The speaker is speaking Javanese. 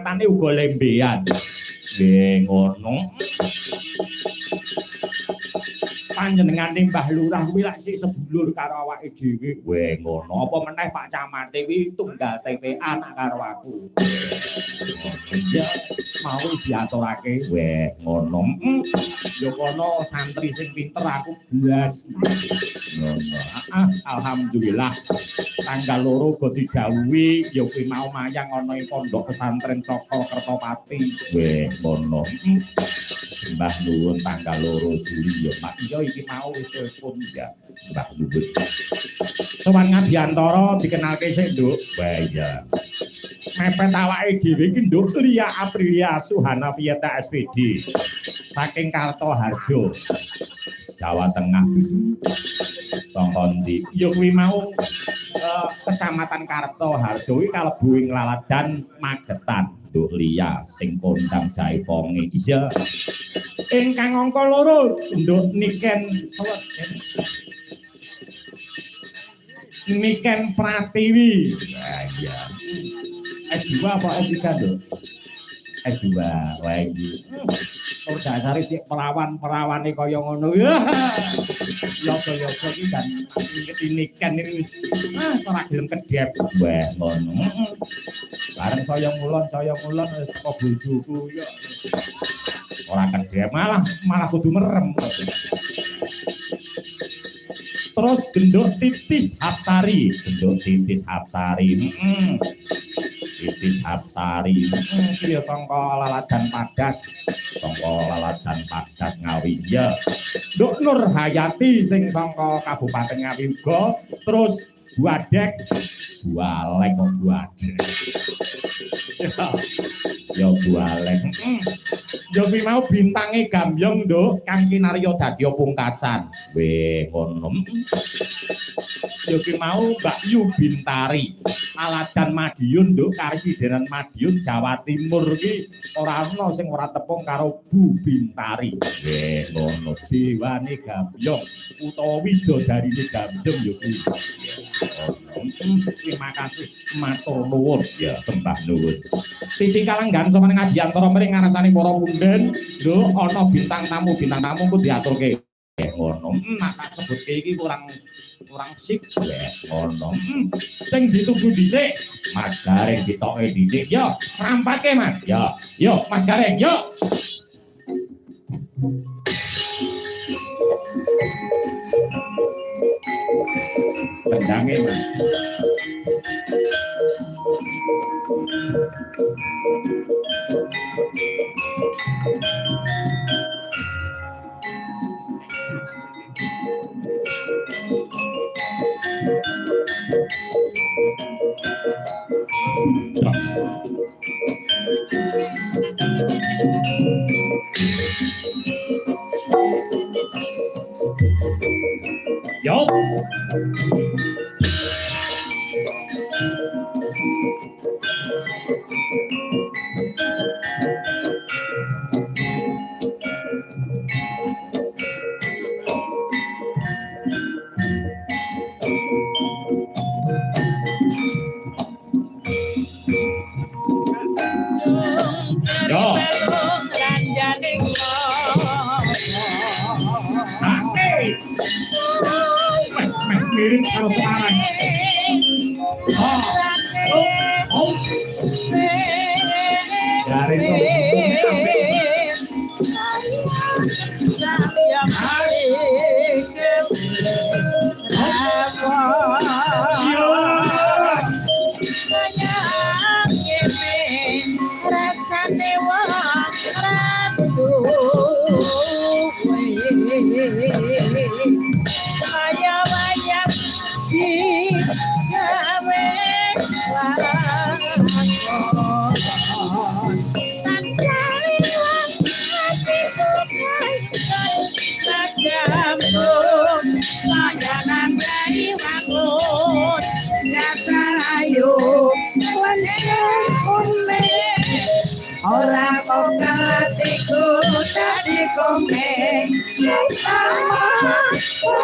kacamatanane uga lembean. Nggih ngono. Panjenengane Mbah Lurah kuwi lak sik sedulur karo awake dhewe. Weh ngono. Apa meneh Pak Camat kuwi tunggal TPA anak karo aku. Ya mau diaturake. Weh ngono. Ya kono santri sing pinter aku blas. Ngono. Alhamdulillah. Tanggal 2 uga didhawuhi ya kuwi mau mayang ana ing pondok pesantren Cokol Kertopati. Weh ngono. Mbah nuwun tanggal 2 Juli ya Mak. Iya iki mau wis pun ya Mbah nuwun. Sowan Ngadiantara dikenalke sik, Nduk. Wah iya. Mepet awake dhewe iki Nduk Lia Aprilia Suhana Pieta SPD. Saking Kartoharjo. Jawa Tengah. Sangka ndi? Ya kuwi mau Kecamatan Kartoharjo iki kalebu ing Laladan Magetan. Nduk Lia sing kondang Jaiponge. Iya. Ingkang angka 2 Nduk Niken Pratiwi. Nah iya. S2 apa S3 Nduk? S2. Wah iki. Oh dasare sik perawan-perawane kaya ngono. Yoga-yoga iki kan Niken iki wis ora gelem kedhep. Wah ngono. Bareng saya ngulon saka bojoku ya. Ora kedhep malah kudu merem. Terus genduk titis Haptari. Titis Haptari ya sangka Laladan Padas Ngawi ya. Nduk Nur Hayati sing sangka Kabupaten Ngawi uga. Terus Buadek Bualek kok Buadek. Ya Bualek. Ya kuwi mau bintange Gambyong Nduk kang kinarya dadi pungkasan. Weh ngono. Ya kuwi mau Mbak Yu Bintari. Aladan Madiun Nduk Karesidenan Madiun Jawa Timur iki ora ana sing ora tepung karo Bu Bintari. Weh ngono. Dewane Gambyong utawa widodarine Gambyong ya kuwi. Terima kasih matur nuwun ya sembah nuwun. Titi kalenggan sampeyan Ngadiantara mring ngarasane para punden lho ana bintang tamu ku diaturke ngono. Nek tak sebutke iki kurang sik ngono. Sing ditunggu dhisik Mas Gareng ditoke dhisik yo rampake Mas. Yo Mas Gareng yo. Tendange Mas. Yo. Mirip karo sekarang. Dari Ora kok atiku dadi komen sama aku